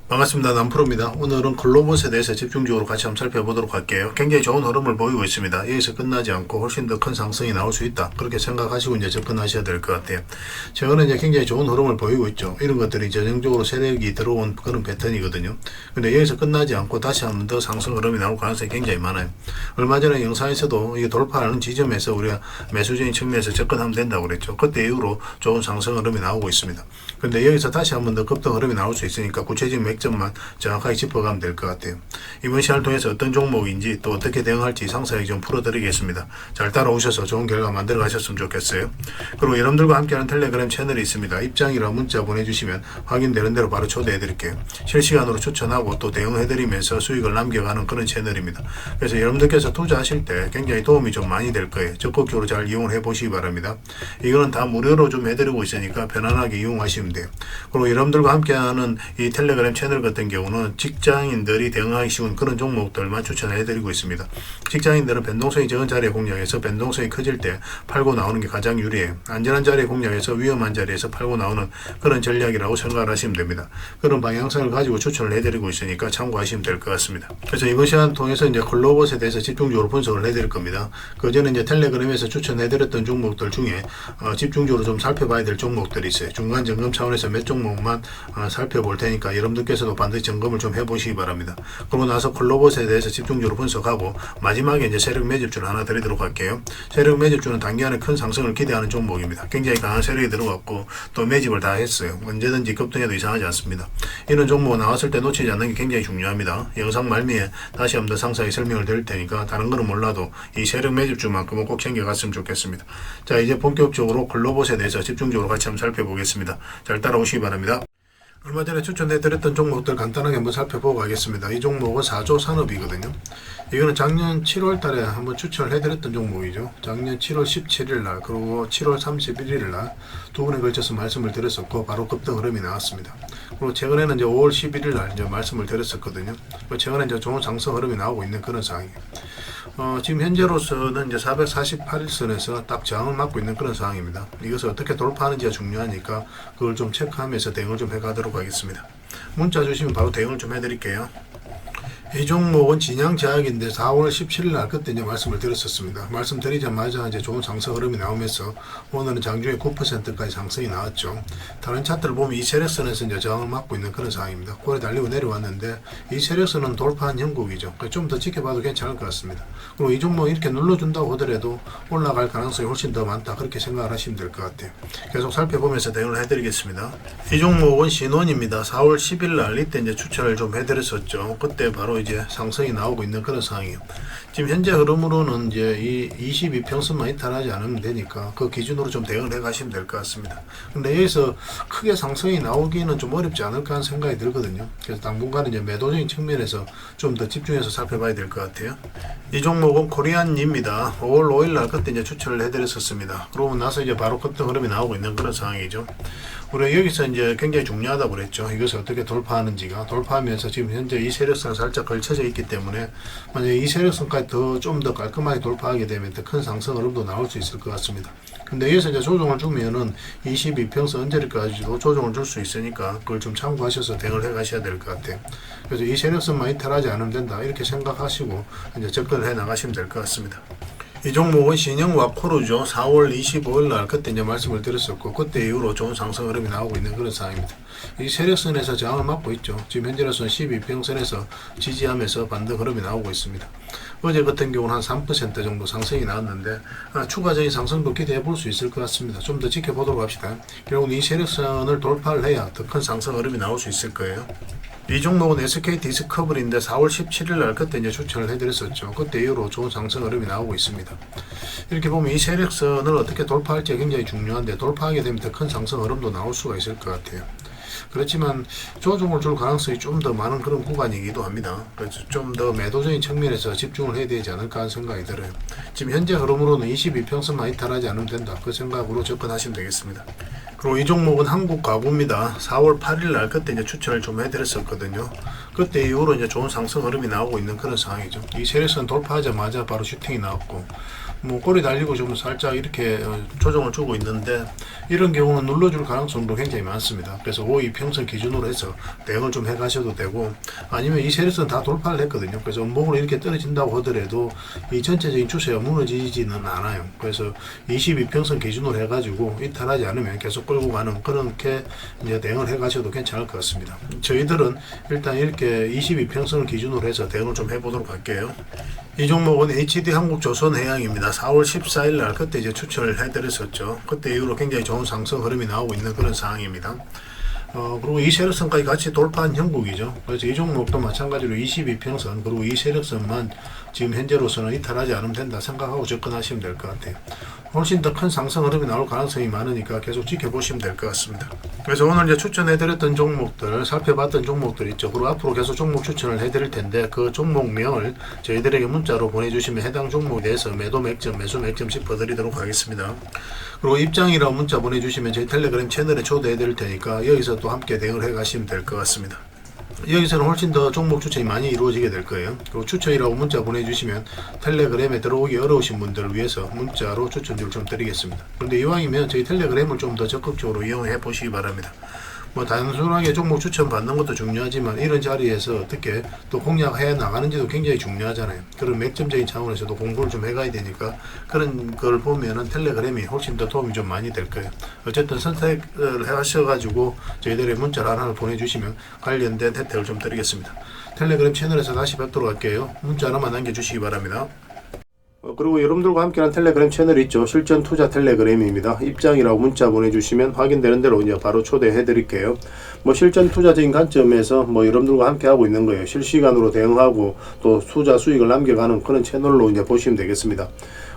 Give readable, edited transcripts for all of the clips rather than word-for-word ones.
반갑습니다. 남프로입니다. 오늘은 글로봇에 대해서 집중적으로 같이 한번 살펴보도록 할게요. 굉장히 좋은 흐름을 보이고 있습니다. 여기서 끝나지 않고 훨씬 더 큰 상승이 나올 수 있다. 그렇게 생각하시고 이제 접근하셔야 될 것 같아요. 최근에 이제 굉장히 좋은 흐름을 보이고 있죠. 이런 것들이 전형적으로 세력이 들어온 그런 패턴이거든요. 근데 여기서 끝나지 않고 다시 한번 더 상승 흐름이 나올 가능성이 굉장히 많아요. 얼마 전에 영상에서도 이게 돌파하는 지점에서 우리가 매수적인 측면에서 접근하면 된다고 그랬죠. 그때 이후로 좋은 상승 흐름이 나오고 있습니다. 근데 여기서 다시 한번 더 급등 흐름이 나올 수 있으니까 구체적인 맥점만 정확하게 짚어가면 될 것 같아요. 이번 시간을 통해서 어떤 종목인지 또 어떻게 대응할지 상세하게 좀 풀어드리겠습니다. 잘 따라오셔서 좋은 결과 만들어 가셨으면 좋겠어요. 그리고 여러분들과 함께하는 텔레그램 채널이 있습니다. 입장이라 문자 보내주시면 확인되는 대로 바로 초대해 드릴게요. 실시간으로 추천하고 또 대응해 드리면서 수익을 남겨가는 그런 채널입니다. 그래서 여러분들께서 투자하실 때 굉장히 도움이 좀 많이 될 거예요. 적극적으로 잘 이용을 해 보시기 바랍니다. 이거는 다 무료로 좀 해드리고 있으니까 편안하게 이용하시면 돼요. 그리고 여러분들과 함께하는 이 텔레그램 채널 같은 경우는 직장인들이 대응하기 쉬운 그런 종목들만 추천해 드리고 있습니다. 직장인들은 변동성이 적은 자리에 공략해서 변동성이 커질 때 팔고 나오는 게 가장 유리해요. 안전한 자리에 공략해서 위험한 자리에서 팔고 나오는 그런 전략이라고 생각을 하시면 됩니다. 그런 방향성을 가지고 추천을 해드리고 있으니까 참고하시면 될 것 같습니다. 그래서 이번 시간 통해서 이제 글로봇에 대해서 집중적으로 분석을 해드릴 겁니다. 그 전에 이제 텔레그램에서 추천해드렸던 종목들 중에 집중적으로 좀 살펴봐야 될 종목들이 있어요. 중간 점검 차원에서 몇 종목만 살펴볼 테니까 여러분들께서도 반드시 점검을 좀 해보시기 바랍니다. 그러고 나서 글로봇에 대해서 집중적으로 분석하고 마지막에 이제 세력 매집주를 하나 드리도록 할게요. 세력 매집주는 단기간에 큰 상승을 기대하는 종목입니다. 굉장히 강한 세력이 들어갔고 또 매집을 다 했어요. 언제든지 급등해도 이상하지 않습니다. 이런 종목 나왔을 때 놓치지 않는 게 굉장히 중요합니다. 영상 말미에 다시 한번 더 상세하게 설명을 드릴 테니까 다른 거는 몰라도 이 세력 매집주만큼은 꼭 챙겨갔으면 좋겠습니다. 자, 이제 본격적으로 글로봇에 대해서 집중적으로 같이 한번 살펴보겠습니다. 잘 따라오시기 바랍니다. 얼마 전에 추천해드렸던 종목들 간단하게 한번 살펴보고 가겠습니다. 이 종목은 4조 산업이거든요. 이거는 작년 7월 달에 한번 추천을 해드렸던 종목이죠. 작년 7월 17일 날 그리고 7월 31일 날 두 번에 걸쳐서 말씀을 드렸었고 바로 급등 흐름이 나왔습니다. 그리고 최근에는 이제 5월 11일 날 이제 말씀을 드렸었거든요. 최근에 이제 좋은 상승 흐름이 나오고 있는 그런 상황이에요. 지금 현재로서는 이제 448일선에서 딱 저항을 맞고 있는 그런 상황입니다. 이것을 어떻게 돌파하는지가 중요하니까 그걸 좀 체크하면서 대응을 좀 해가도록 하겠습니다. 문자 주시면 바로 대응을 좀 해드릴게요. 이 종목은 진양제약인데 4월 17일 날 그때 이제 말씀을 드렸었습니다. 말씀드리자마자 이제 좋은 상승 흐름이 나오면서 오늘은 장중에 9%까지 상승이 나왔죠. 다른 차트를 보면 이 세력선에서 이제 저항을 맞고 있는 그런 상황입니다. 고래 달리고 내려왔는데 이 세력선은 돌파한 형국이죠. 좀 더 지켜봐도 괜찮을 것 같습니다. 그리고 이 종목 이렇게 눌러준다고 하더라도 올라갈 가능성이 훨씬 더 많다. 그렇게 생각을 하시면 될 것 같아요. 계속 살펴보면서 대응을 해드리겠습니다. 이 종목은 신원입니다. 4월 10일 날 이때 이제 추천을 좀 해드렸었죠. 그때 바로 이제 상승이 나오고 있는 그런 상황이에요. 지금 현재 흐름으로는 이제 이 22평선만 이탈하지 않으면 되니까 그 기준으로 좀 대응을 해 가시면 될 것 같습니다. 근데 여기서 크게 상승이 나오기는 좀 어렵지 않을까 하는 생각이 들거든요. 그래서 당분간은 이제 매도적인 측면에서 좀 더 집중해서 살펴봐야 될 것 같아요. 이 종목은 코리안입니다. 5월 5일 날 그때 이제 추천을 해드렸었습니다. 그러고 나서 이제 바로 급등 흐름이 나오고 있는 그런 상황이죠. 우리가 여기서 이제 굉장히 중요하다고 그랬죠. 이것을 어떻게 돌파하는지가 돌파하면서 지금 현재 이 세력선 살짝 걸쳐져 있기 때문에 만약에 이 세력선까지 좀 더 깔끔하게 돌파하게 되면 더 큰 상승 흐름도 나올 수 있을 것 같습니다. 근데 여기서 이제 조정을 주면은 22평선 언저리까지도 조정을 줄 수 있으니까 그걸 좀 참고하셔서 대응을 해 가셔야 될 것 같아요. 그래서 이 세력선만 이탈하지 않으면 된다 이렇게 생각하시고 이제 접근을 해 나가시면 될 것 같습니다. 이 종목은 신형 와코르죠. 4월 25일 날 그때 이제 말씀을 드렸었고 그때 이후로 좋은 상승 흐름이 나오고 있는 그런 상황입니다. 이 세력선에서 저항을 맞고 있죠. 지금 현재로서는 12평선에서 지지하면서 반등 흐름이 나오고 있습니다. 어제 같은 경우는 한 3% 정도 상승이 나왔는데 추가적인 상승도 기대해 볼 수 있을 것 같습니다. 좀 더 지켜보도록 합시다. 결국 이 세력선을 돌파를 해야 더 큰 상승 흐름이 나올 수 있을 거예요. 이 종목은 SK 디스커버리인데 4월 17일 날 그때 이제 추천을 해드렸었죠. 그때 이후로 좋은 상승 흐름이 나오고 있습니다. 이렇게 보면 이 세력선을 어떻게 돌파할지 굉장히 중요한데 돌파하게 되면 더 큰 상승 흐름도 나올 수가 있을 것 같아요. 그렇지만 조정을 줄 가능성이 좀 더 많은 그런 구간이기도 합니다. 그래서 좀 더 매도적인 측면에서 집중을 해야 되지 않을까 하는 생각이 들어요. 지금 현재 흐름으로는 22평선만 이탈하지 않으면 된다. 그 생각으로 접근하시면 되겠습니다. 그리고 이 종목은 한국가구입니다. 4월 8일 날 그때 이제 추천을 좀 해드렸었거든요. 그때 이후로 이제 좋은 상승 흐름이 나오고 있는 그런 상황이죠. 이 세력선 돌파하자마자 바로 슈팅이 나왔고 뭐 꼬리 달리고 좀 살짝 이렇게 조정을 주고 있는데, 이런 경우는 눌러줄 가능성도 굉장히 많습니다. 그래서 5이평선 기준으로 해서 대응을 좀 해가셔도 되고, 아니면 이 세력선 다 돌파를 했거든요. 그래서 음봉으로 이렇게 떨어진다고 하더라도 이 전체적인 추세가 무너지지는 않아요. 그래서 22평선 기준으로 해가지고 이탈하지 않으면 계속 끌고 가는, 그렇게 이제 대응을 해가셔도 괜찮을 것 같습니다. 저희들은 일단 이렇게 22평선을 기준으로 해서 대응을 좀 해보도록 할게요. 이 종목은 HD 한국조선해양입니다. 4월 14일 날 그때 이제 추천을 해드렸었죠. 그때 이후로 굉장히 좋은 상승 흐름이 나오고 있는 그런 상황입니다. 그리고 이 세력선까지 같이 돌파한 형국이죠. 그래서 이 종목도 마찬가지로 22평선, 그리고 이 세력선만 지금 현재로서는 이탈하지 않으면 된다 생각하고 접근하시면 될 것 같아요. 훨씬 더 큰 상승 흐름이 나올 가능성이 많으니까 계속 지켜보시면 될 것 같습니다. 그래서 오늘 이제 추천해드렸던 종목들, 살펴봤던 종목들 있죠. 그리고 앞으로 계속 종목 추천을 해드릴 텐데, 그 종목명을 저희들에게 문자로 보내주시면 해당 종목에 대해서 매도 맥점, 매수 맥점 짚어드리도록 하겠습니다. 그리고 입장이라고 문자 보내주시면 저희 텔레그램 채널에 초대해드릴 테니까 여기서 또 함께 대응을 해가시면 될 것 같습니다. 여기서는 훨씬 더 종목 추천이 많이 이루어지게 될 거예요. 그리고 추천이라고 문자 보내주시면 텔레그램에 들어오기 어려우신 분들을 위해서 문자로 추천을 좀 드리겠습니다. 그런데 이왕이면 저희 텔레그램을 좀 더 적극적으로 이용해 보시기 바랍니다. 뭐 단순하게 종목 추천 받는 것도 중요하지만 이런 자리에서 어떻게 또 공략해 나가는지도 굉장히 중요하잖아요. 그런 맥점적인 차원에서도 공부를 좀 해가야 되니까, 그런 걸 보면은 텔레그램이 훨씬 더 도움이 좀 많이 될 거예요. 어쨌든 선택을 하셔가지고 저희들의 문자를 하나 보내주시면 관련된 혜택을 좀 드리겠습니다. 텔레그램 채널에서 다시 뵙도록 할게요. 문자 하나만 남겨주시기 바랍니다. 그리고 여러분들과 함께하는 텔레그램 채널이 있죠. 실전 투자 텔레그램입니다. 입장이라고 문자 보내주시면 확인되는 대로 이제 바로 초대해 드릴게요. 뭐 실전 투자적인 관점에서 뭐 여러분들과 함께 하고 있는 거예요. 실시간으로 대응하고 또 투자 수익을 남겨가는 그런 채널로 이제 보시면 되겠습니다.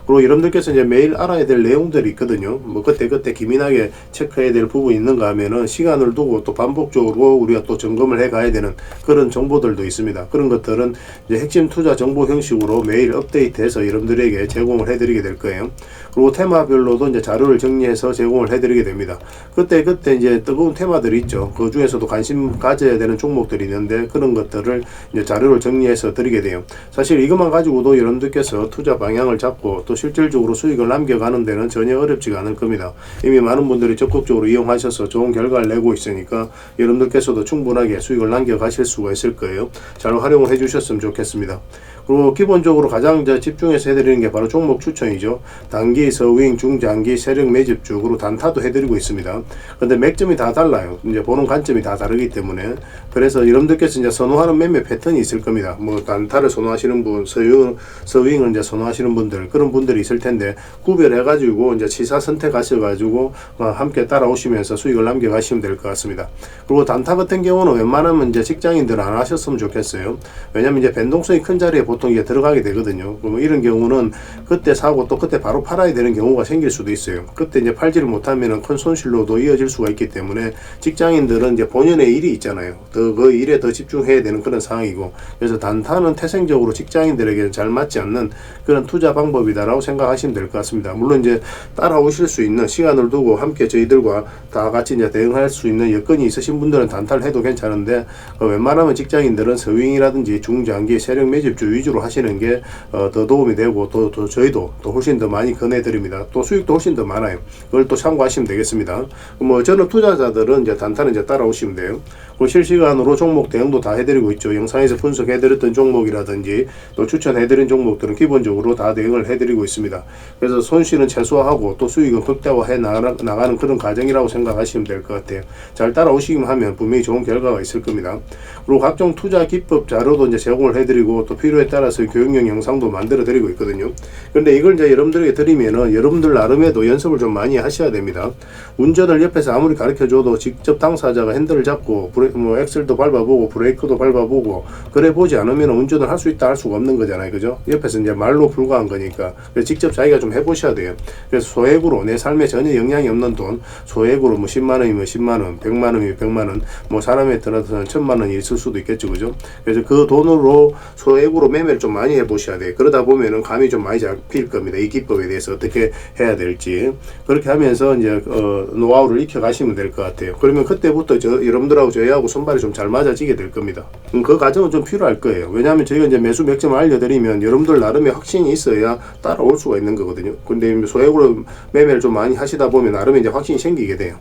그리고 여러분들께서 이제 매일 알아야 될 내용들이 있거든요. 뭐 그때 기민하게 체크해야 될 부분이 있는가 하면은 시간을 두고 또 반복적으로 우리가 또 점검을 해 가야 되는 그런 정보들도 있습니다. 그런 것들은 이제 핵심 투자 정보 형식으로 매일 업데이트해서 여러분들에게 제공을 해드리게 될 거예요. 그리고 테마별로도 이제 자료를 정리해서 제공을 해드리게 됩니다. 그때 이제 뜨거운 테마들이 있죠. 그 중에서도 관심 가져야 되는 종목들이 있는데, 그런 것들을 이제 자료를 정리해서 드리게 돼요. 사실 이것만 가지고도 여러분들께서 투자 방향을 잡고 또 실질적으로 수익을 남겨가는 데는 전혀 어렵지가 않을 겁니다. 이미 많은 분들이 적극적으로 이용하셔서 좋은 결과를 내고 있으니까 여러분들께서도 충분하게 수익을 남겨가실 수가 있을 거예요. 잘 활용을 해주셨으면 좋겠습니다. 그리고 기본적으로 가장 집중해서 해드리는 게 바로 종목 추천이죠. 단기, 서윙, 중장기, 세력 매집주, 그리고 단타도 해드리고 있습니다. 근데 맥점이 다 달라요. 이제 보는 관점이 다 다르기 때문에. 그래서 여러분들께서 이제 선호하는 매매 패턴이 있을 겁니다. 뭐 단타를 선호하시는 분, 서윙을 이제 선호하시는 분들, 그런 분들이 있을 텐데, 구별해가지고 이제 치사 선택하셔가지고 함께 따라오시면서 수익을 남겨가시면 될 것 같습니다. 그리고 단타 같은 경우는 웬만하면 이제 직장인들은 안 하셨으면 좋겠어요. 왜냐면 이제 변동성이 큰 자리에 보통 이게 들어가게 되거든요. 그럼 이런 경우는 그때 사고 또 그때 바로 팔아야 되는 경우가 생길 수도 있어요. 그때 이제 팔지를 못하면 큰 손실로도 이어질 수가 있기 때문에 직장인들은 이제 본연의 일이 있잖아요. 그 일에 더 집중해야 되는 그런 상황이고, 그래서 단타는 태생적으로 직장인들에게 잘 맞지 않는 그런 투자 방법이다라고 생각하시면 될 것 같습니다. 물론 이제 따라오실 수 있는 시간을 두고 함께 저희들과 다 같이 이제 대응할 수 있는 여건이 있으신 분들은 단타를 해도 괜찮은데, 웬만하면 직장인들은 서윙이라든지 중장기, 세력 매집주 위주로 하시는 게 더 도움이 되고, 또 저희도 또 훨씬 더 많이 권해드립니다. 또 수익도 훨씬 더 많아요. 그걸 또 참고하시면 되겠습니다. 뭐 저는 투자자들은 이제 단타는 이제 따라오시면 돼요. 그리고 실시간으로 종목 대응도 다 해드리고 있죠. 영상에서 분석해드렸던 종목이라든지 또 추천해드린 종목들은 기본적으로 다 대응을 해드리고 있습니다. 그래서 손실은 최소화하고 또 수익은 극대화해 나가는 그런 과정이라고 생각하시면 될 것 같아요. 잘 따라오시기만 하면 분명히 좋은 결과가 있을 겁니다. 그리고 각종 투자 기법 자료도 이제 제공을 해드리고, 또 필요에 따라서 교육용 영상도 만들어 드리고 있거든요. 그런데 이걸 이제 여러분들에게 드리면은 여러분들 나름에도 연습을 좀 많이 하셔야 됩니다. 운전을 옆에서 아무리 가르쳐줘도 직접 당사자가 핸들을 잡고 엑셀도 밟아보고 브레이크도 밟아보고 그래 보지 않으면 운전을 할 수 있다 할 수가 없는 거잖아요. 그죠? 옆에서 이제 말로 불과한 거니까. 그래서 직접 자기가 좀 해보셔야 돼요. 그래서 소액으로 내 삶에 전혀 영향이 없는 돈, 소액으로 뭐 10만 원이면 10만 원, 100만 원이면 100만 원, 뭐 사람에 들어서는 1000만 원이 있을 수도 있겠죠. 그죠? 그래서 그 돈으로 소액으로 매매를 좀 많이 해보셔야 돼요. 그러다 보면은 감이 좀 많이 잡힐 겁니다. 이 기법에 대해서 어떻게 해야 될지. 그렇게 하면서 이제 노하우를 익혀 가시면 될 것 같아요. 그러면 그때부터 여러분들하고 저희하고 손발이 좀 잘 맞아지게 될 겁니다. 그 과정은 좀 필요할 거예요. 왜냐하면 저희가 이제 매수 맥점을 알려드리면 여러분들 나름의 확신이 있어야 따라올 수가 있는 거거든요. 근데 소액으로 매매를 좀 많이 하시다 보면 나름의 이제 확신이 생기게 돼요.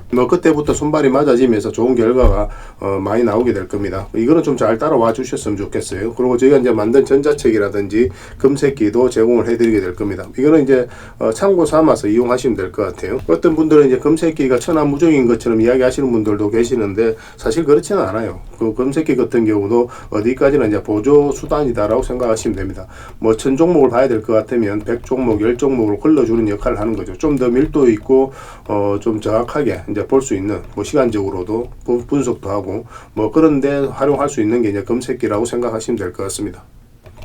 뭐 그때부터 손발이 맞아지면서 좋은 결과가 많이 나오게 될 겁니다. 이거는 좀 잘 따라와 주셨으면 좋겠어요. 그리고 저희가 이제 만든 전자책이라든지 금색기도 제공을 해드리게 될 겁니다. 이거는 이제 참고 삼아서 이용하시면 될 것 같아요. 어떤 분들은 이제 금색기가 천하무적인 것처럼 이야기하시는 분들도 계시는데 사실 그렇지는 않아요. 그 금색기 같은 경우도 어디까지나 이제 보조 수단이다라고 생각하시면 됩니다. 뭐 1000종목을 봐야 될 것 같으면 100종목, 10종목을 걸러주는 역할을 하는 거죠. 좀 더 밀도 있고 좀 정확하게 볼 수 있는, 뭐 시간적으로도 분석도 하고 뭐 그런데 활용할 수 있는 게 이제 금색기라고 생각하시면 될 것 같습니다.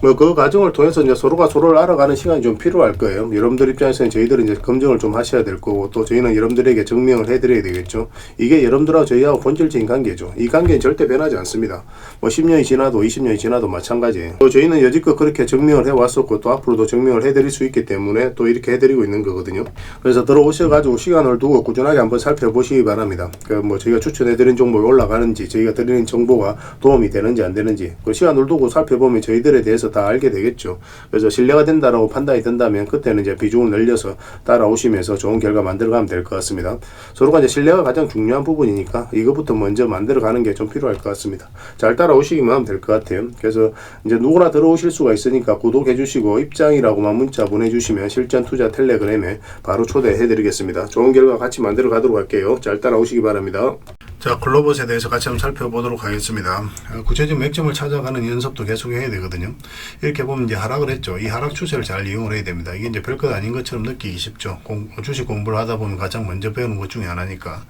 뭐 그 과정을 통해서 이제 서로가 서로를 알아가는 시간이 좀 필요할 거예요. 여러분들 입장에서는 저희들은 이제 검증을 좀 하셔야 될 거고, 또 저희는 여러분들에게 증명을 해드려야 되겠죠. 이게 여러분들하고 저희하고 본질적인 관계죠. 이 관계는 절대 변하지 않습니다. 뭐 10년이 지나도 20년이 지나도 마찬가지예요. 또 저희는 여지껏 그렇게 증명을 해왔었고, 또 앞으로도 증명을 해드릴 수 있기 때문에 또 이렇게 해드리고 있는 거거든요. 그래서 들어오셔가지고 시간을 두고 꾸준하게 한번 살펴보시기 바랍니다. 뭐 저희가 추천해드린 종목이 올라가는지, 저희가 드리는 정보가 도움이 되는지 안 되는지, 그 시간을 두고 살펴보면 저희들에 대해서 다 알게 되겠죠. 그래서 신뢰가 된다라고 판단이 된다면 그때는 이제 비중을 늘려서 따라오시면서 좋은 결과 만들어가면 될 것 같습니다. 서로가 이제 신뢰가 가장 중요한 부분이니까 이것부터 먼저 만들어가는 게 좀 필요할 것 같습니다. 잘 따라오시기만 하면 될 것 같아요. 그래서 이제 누구나 들어오실 수가 있으니까 구독해 주시고 입장이라고만 문자 보내주시면 실전 투자 텔레그램에 바로 초대해 드리겠습니다. 좋은 결과 같이 만들어 가도록 할게요. 잘 따라오시기 바랍니다. 자, 글로봇에 대해서 같이 한번 살펴보도록 하겠습니다. 구체적인 맥점을 찾아가는 연습도 계속 해야 되거든요. 이렇게 보면 이제 하락을 했죠. 이 하락 추세를 잘 이용을 해야 됩니다. 이게 이제 별것 아닌 것처럼 느끼기 쉽죠. 주식 공부를 하다 보면 가장 먼저 배우는 것 중에 하나니까.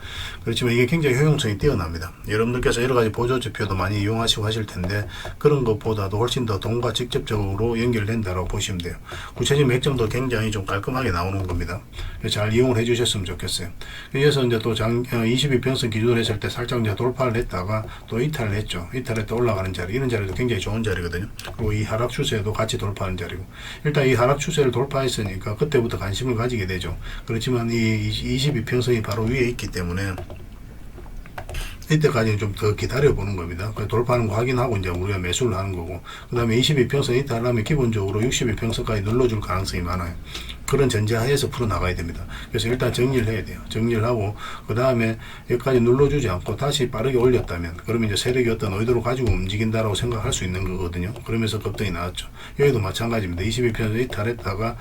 그렇지만 이게 굉장히 효용성이 뛰어납니다. 여러분들께서 여러 가지 보조지표도 많이 이용하시고 하실 텐데 그런 것보다도 훨씬 더 돈과 직접적으로 연결된다고 보시면 돼요. 구체적인 맥점도 굉장히 좀 깔끔하게 나오는 겁니다. 잘 이용을 해 주셨으면 좋겠어요. 그래서 이제 또 22평선 기준으로 했을 때 살짝 이제 돌파를 했다가 또 이탈을 했죠. 이탈했다 올라가는 자리, 이런 자리도 굉장히 좋은 자리거든요. 그리고 이 하락 추세도 같이 돌파하는 자리고, 일단 이 하락 추세를 돌파했으니까 그때부터 관심을 가지게 되죠. 그렇지만 이 22평선이 바로 위에 있기 때문에 이때까지는 좀 더 기다려 보는 겁니다. 돌파하는 거 확인하고 이제 우리가 매수를 하는 거고, 그 다음에 22평선 이탈하면 기본적으로 62평선까지 눌러줄 가능성이 많아요. 그런 전제하에서 풀어나가야 됩니다. 그래서 일단 정리를 해야 돼요. 정리를 하고 그 다음에 여기까지 눌러주지 않고 다시 빠르게 올렸다면 그러면 이제 세력이 어떤 의도로 가지고 움직인다라고 생각할 수 있는 거거든요. 그러면서 급등이 나왔죠. 여기도 마찬가지입니다. 22평선 이탈했다가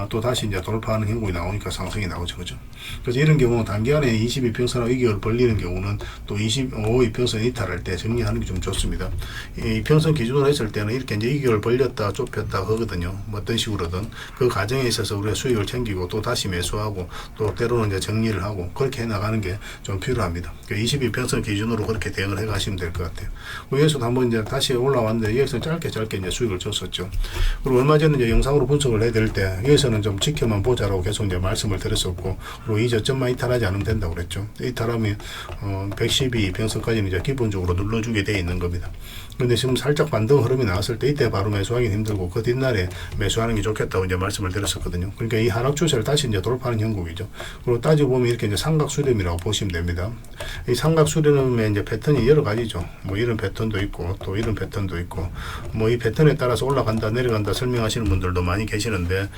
또 다시 이제 돌파하는 형국이 나오니까 상승이 나오죠. 그죠? 그래서 이런 경우는 단기간에 22평선하고 이격을 벌리는 경우는 또 25평선 이탈할 때 정리하는 게 좀 좋습니다. 이 평선 기준으로 했을 때는 이렇게 이제 이격을 벌렸다 좁혔다 하거든요. 뭐 어떤 식으로든 그 과정에 있어서 우리가 수익을 챙기고 또 다시 매수하고 또 때로는 이제 정리를 하고 그렇게 해 나가는 게 좀 필요합니다. 22평선 기준으로 그렇게 대응을 해 가시면 될 것 같아요. 여기서도 한번 이제 다시 올라왔는데 여기서 짧게 이제 수익을 줬었죠. 그리고 얼마 전에 이제 영상으로 분석을 해드릴 때 여기서는 좀 지켜만 보자라고 계속 이제 말씀을 드렸었고, 그리고 이 저점만 이탈하지 않으면 된다고 그랬죠. 이탈하면 112평선까지는 이제 기본적으로 눌러주게 돼 있는 겁니다. 근데 지금 살짝 반등 흐름이 나왔을 때 이때 바로 매수하기 힘들고 그 뒷날에 매수하는 게 좋겠다고 이제 말씀을 드렸었거든요. 그러니까 이 하락 추세를 다시 이제 돌파하는 형국이죠. 그리고 따지고 보면 이렇게 이제 삼각 수렴이라고 보시면 됩니다. 이 삼각 수렴의 이제 패턴이 여러 가지죠. 뭐 이런 패턴도 있고 또 이런 패턴도 있고, 뭐 이 패턴에 따라서 올라간다 내려간다 설명하시는 분들도 많이 계시는데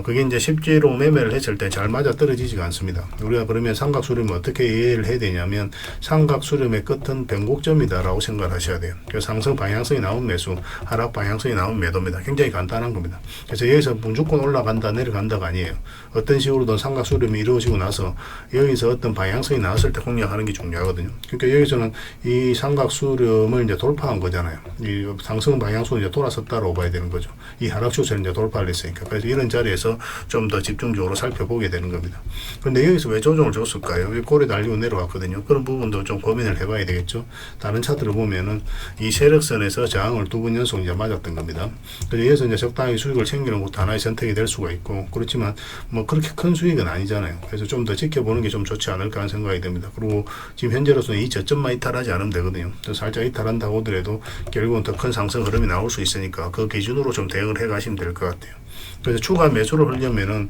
그게 이제 실제로 매매를 했을 때 잘 맞아 떨어지지가 않습니다. 우리가 그러면 삼각 수렴을 어떻게 이해를 해야 되냐면 삼각 수렴의 끝은 변곡점이다라고 생각을 하셔야 돼요. 그래서 상승 방향성이 나온 매수, 하락 방향성이 나온 매도입니다. 굉장히 간단한 겁니다. 그래서 여기서 무조건 올라간다 내려간다가 아니에요. 어떤 식으로든 삼각 수렴이 이루어지고 나서 여기서 어떤 방향성이 나왔을 때 공략하는 게 중요하거든요. 그러니까 여기서는 이 삼각 수렴을 이제 돌파한 거잖아요. 이 상승 방향성을 이제 돌아섰다고 봐야 되는 거죠. 이 하락 추세를 이제 돌파를 했으니까. 그래서 이런 자리에서 좀 더 집중적으로 살펴보게 되는 겁니다. 그런데 여기서 왜 조정을 줬을까요? 꼬리 달리고 내려왔거든요. 그런 부분도 좀 고민을 해봐야 되겠죠. 다른 차트를 보면은 이 세력선에서 저항을 두 번 연속 이제 맞았던 겁니다. 그래서 여기서 이제 적당히 수익을 챙기는 것도 하나의 선택이 될 수가 있고, 되고, 그렇지만 뭐 그렇게 큰 수익은 아니잖아요. 그래서 좀 더 지켜보는 게 좀 좋지 않을까 하는 생각이 듭니다. 그리고 지금 현재로서는 이 저점만 이탈하지 않으면 되거든요. 살짝 이탈한다고 하더라도 결국은 더 큰 상승 흐름이 나올 수 있으니까 그 기준으로 좀 대응을 해 가시면 될 것 같아요. 그래서 추가 매수를 하려면은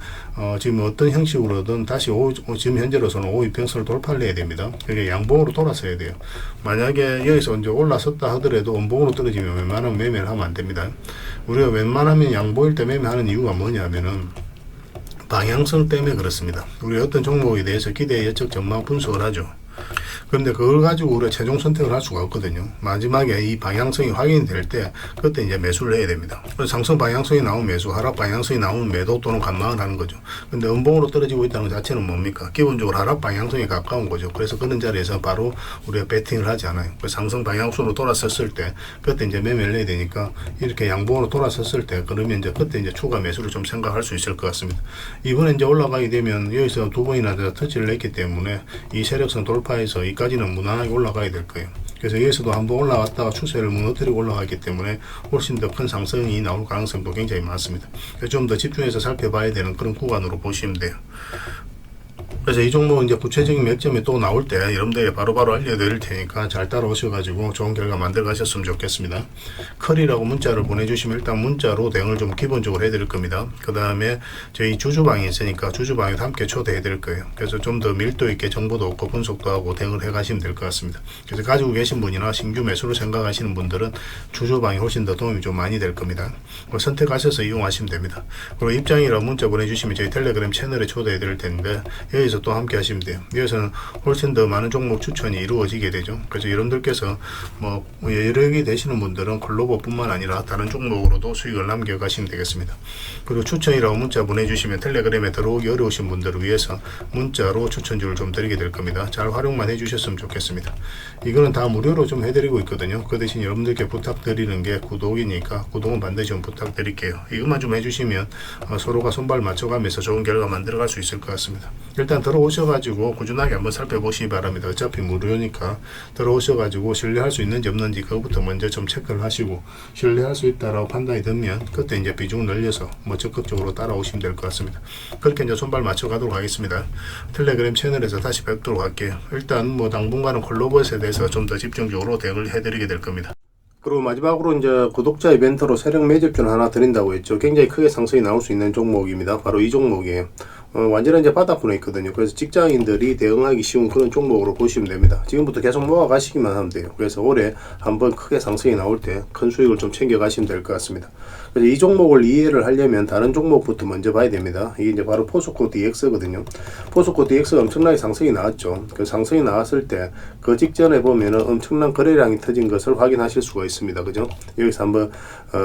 지금 어떤 형식으로든 다시 지금 현재로서는 5이평선을 돌파를 해야 됩니다. 그게 양봉으로 돌아서야 돼요. 만약에 여기서 이제 올라섰다 하더라도 원봉으로 떨어지면 웬만하면 매매를 하면 안 됩니다. 우리가 웬만하면 양봉일 때 매매하는 이유가 뭐냐면은 방향성 때문에 그렇습니다. 우리 어떤 종목에 대해서 기대 예측 전망 분석을 하죠. 그런데 그걸 가지고 우리가 최종 선택을 할 수가 없거든요. 마지막에 이 방향성이 확인이 될 때 그때 이제 매수를 해야 됩니다. 상승 방향성이 나오면 매수, 하락 방향성이 나오면 매도 또는 관망을 하는 거죠. 근데 음봉으로 떨어지고 있다는 것 자체는 뭡니까? 기본적으로 하락 방향성에 가까운 거죠. 그래서 그런 자리에서 바로 우리가 배팅을 하지 않아요. 상승 방향성으로 돌아섰을 때 그때 이제 매매를 해야 되니까 이렇게 양봉으로 돌아섰을 때 그러면 이제 그때 이제 추가 매수를 좀 생각할 수 있을 것 같습니다. 이번에 이제 올라가게 되면 여기서 두 번이나 터치를 했기 때문에 이 세력선 돌파해서 이까지는 무난하게 올라가야 될 거예요. 그래서 여기서도 한번 올라갔다가 추세를 무너뜨리고 올라가기 때문에 훨씬 더 큰 상승이 나올 가능성도 굉장히 많습니다. 좀 더 집중해서 살펴봐야 되는 그런 구간으로 보시면 돼요. 그래서 이 종목은 이제 구체적인 맥점이 또 나올 때 여러분들에게 바로바로 알려드릴 테니까 잘 따라오셔가지고 좋은 결과 만들어 가셨으면 좋겠습니다. 컬이라고 문자를 보내주시면 일단 문자로 대응을 좀 기본적으로 해드릴 겁니다. 그 다음에 저희 주주방이 있으니까 주주방에도 함께 초대해드릴 거예요. 그래서 좀 더 밀도 있게 정보도 얻고 분석도 하고 대응을 해가시면 될 것 같습니다. 그래서 가지고 계신 분이나 신규 매수를 생각하시는 분들은 주주방이 훨씬 더 도움이 좀 많이 될 겁니다. 선택하셔서 이용하시면 됩니다. 그리고 입장이라고 문자 보내주시면 저희 텔레그램 채널에 초대해드릴 텐데 여기서 또 함께 하시면 돼요. 여기서는 훨씬 더 많은 종목 추천이 이루어지게 되죠. 그래서 여러분들께서 뭐 여력이 되시는 분들은 글로벌뿐만 아니라 다른 종목으로도 수익을 남겨가시면 되겠습니다. 그리고 추천이라고 문자 보내주시면 텔레그램에 들어오기 어려우신 분들을 위해서 문자로 추천주를 좀 드리게 될 겁니다. 잘 활용만 해주셨으면 좋겠습니다. 이거는 다 무료로 좀 해드리고 있거든요. 그 대신 여러분들께 부탁드리는 게 구독이니까 구독은 반드시 좀 부탁드릴게요. 이것만 좀 해주시면 서로가 손발 맞춰가면서 좋은 결과 만들어갈 수 있을 것 같습니다. 일단 들어오셔가지고 꾸준하게 한번 살펴보시기 바랍니다. 어차피 무료니까 들어오셔가지고 신뢰할 수 있는지 없는지 그것부터 먼저 좀 체크를 하시고 신뢰할 수 있다라고 판단이 들면 그때 이제 비중을 늘려서 뭐 적극적으로 따라오시면 될 것 같습니다. 그렇게 이제 손발 맞춰가도록 하겠습니다. 텔레그램 채널에서 다시 뵙도록 할게요. 일단 뭐 당분간은 콜로버스에 대해서 좀 더 집중적으로 대응을 해드리게 될 겁니다. 그리고 마지막으로 이제 구독자 이벤트로 세력 매집주는 하나 드린다고 했죠. 굉장히 크게 상승이 나올 수 있는 종목입니다. 바로 이 종목이에요. 완전히 이제 바닥권에 있거든요. 그래서 직장인들이 대응하기 쉬운 그런 종목으로 보시면 됩니다. 지금부터 계속 모아 가시기만 하면 돼요. 그래서 올해 한번 크게 상승이 나올 때 큰 수익을 좀 챙겨 가시면 될 것 같습니다. 그래서 이 종목을 이해를 하려면 다른 종목부터 먼저 봐야 됩니다. 이게 이제 바로 포스코 DX거든요. 포스코 DX가 엄청나게 상승이 나왔죠. 그 상승이 나왔을 때 그 직전에 보면은 엄청난 거래량이 터진 것을 확인하실 수가 있습니다. 그죠? 여기서 한번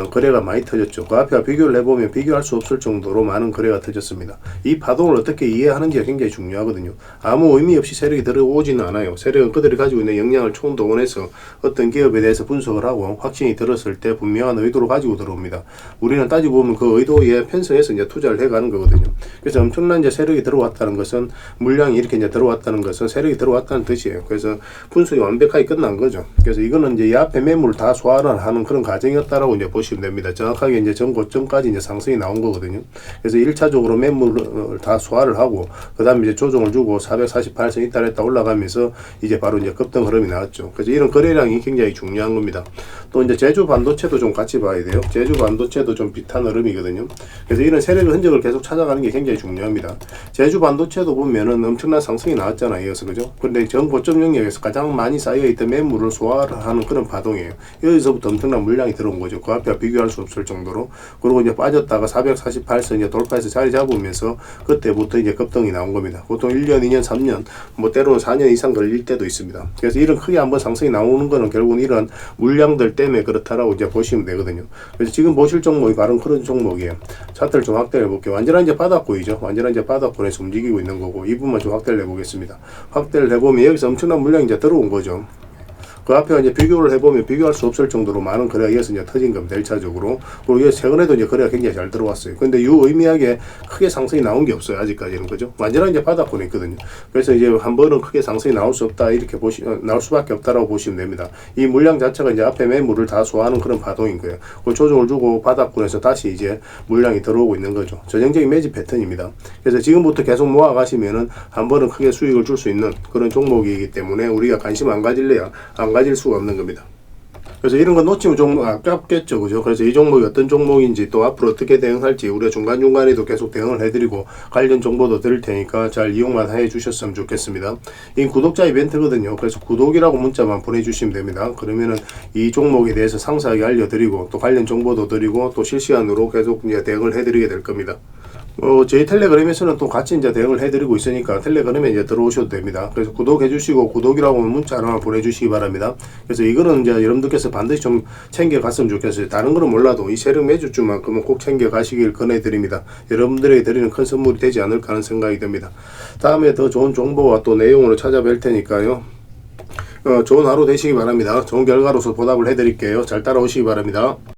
거래가 많이 터졌죠. 그 앞에 비교를 해보면 비교할 수 없을 정도로 많은 거래가 터졌습니다. 이 파동을 어떻게 이해하는지가 굉장히 중요하거든요. 아무 의미 없이 세력이 들어오지는 않아요. 세력은 그들이 가지고 있는 역량을 총동원해서 어떤 기업에 대해서 분석을 하고 확신이 들었을 때 분명한 의도로 가지고 들어옵니다. 우리는 따지고 보면 그 의도에 편성해서 이제 투자를 해가는 거거든요. 그래서 엄청난 이제 세력이 들어왔다는 것은 물량이 이렇게 이제 들어왔다는 것은 세력이 들어왔다는 뜻이에요. 그래서 분석이 완벽하게 끝난 거죠. 그래서 이거는 이제 이 앞에 매물을 다 소화를 하는 그런 과정이었다라고 이제 보시면 됩니다. 정확하게 이제 전 고점까지 이제 상승이 나온 거거든요. 그래서 1차적으로 매물을 다 소화를 하고 그 다음에 이제 조정을 주고 448선 이탈했다 올라가면서 이제 바로 이제 급등 흐름이 나왔죠. 그래서 이런 거래량이 굉장히 중요한 겁니다. 또 이제 제주 반도체도 좀 같이 봐야 돼요. 제주 반도체도 좀 비슷한 흐름이거든요. 그래서 이런 세력의 흔적을 계속 찾아가는 게 굉장히 중요합니다. 제주 반도체도 보면은 엄청난 상승이 나왔잖아요. 이어서 그죠? 근데 전 고점 영역에서 가장 많이 쌓여있던 매물을 소화를 하는 그런 파동이에요. 여기서부터 엄청난 물량이 들어온 거죠. 그 앞에 비교할 수 없을 정도로. 그리고 이제 빠졌다가 448선 이제 돌파해서 자리 잡으면서 그때부터 이제 급등이 나온 겁니다. 보통 1년, 2년, 3년, 뭐 때로는 4년 이상 걸릴 때도 있습니다. 그래서 이런 크게 한번 상승이 나오는 거는 결국은 이런 물량들 때문에 그렇다라고 이제 보시면 되거든요. 그래서 지금 보실 종목이 바로 그런 종목이에요. 차트를 좀 확대해 볼게요. 완전한 이제 바닥권이죠. 완전한 이제 바닥권에서 움직이고 있는 거고 이 부분만 좀 확대를 해보겠습니다. 확대를 해보면 여기서 엄청난 물량이 이제 들어온 거죠. 그 앞에 이제 비교를 해보면 비교할 수 없을 정도로 많은 거래가 이어서 이제 터진 겁니다. 1차적으로. 그리고 이게 최근에도 이제 거래가 굉장히 잘 들어왔어요. 근데 유의미하게 크게 상승이 나온 게 없어요. 아직까지는. 그죠? 완전한 이제 바닥권에 있거든요. 그래서 이제 한 번은 크게 상승이 나올 수 없다. 이렇게 나올 수밖에 없다라고 보시면 됩니다. 이 물량 자체가 이제 앞에 매물을 다 소화하는 그런 파동인 거예요. 그 조정을 주고 바닥권에서 다시 이제 물량이 들어오고 있는 거죠. 전형적인 매집 패턴입니다. 그래서 지금부터 계속 모아 가시면은 한 번은 크게 수익을 줄 수 있는 그런 종목이기 때문에 우리가 관심 안 가질래야 안 가질 수가 없는 겁니다. 그래서 이런 거 놓치면 좀 아깝겠죠. 그죠? 그래서 이 종목이 어떤 종목인지 또 앞으로 어떻게 대응할지 우리가 중간중간에도 계속 대응을 해드리고 관련 정보도 드릴 테니까 잘 이용만 해 주셨으면 좋겠습니다. 이 구독자 이벤트거든요. 그래서 구독이라고 문자만 보내주시면 됩니다. 그러면은 이 종목에 대해서 상세하게 알려드리고 또 관련 정보도 드리고 또 실시간으로 계속 이제 대응을 해드리게 될 겁니다. 저희 텔레그램에서는 또 같이 이제 대응을 해드리고 있으니까 텔레그램에 이제 들어오셔도 됩니다. 그래서 구독해주시고 구독이라고 하면 문자 하나 보내주시기 바랍니다. 그래서 이거는 이제 여러분들께서 반드시 좀 챙겨갔으면 좋겠어요. 다른 거는 몰라도 이 세력 매주주만큼은 꼭 챙겨가시길 권해드립니다. 여러분들에게 드리는 큰 선물이 되지 않을까 하는 생각이 듭니다. 다음에 더 좋은 정보와 또 내용으로 찾아뵐 테니까요. 좋은 하루 되시기 바랍니다. 좋은 결과로서 보답을 해드릴게요. 잘 따라오시기 바랍니다.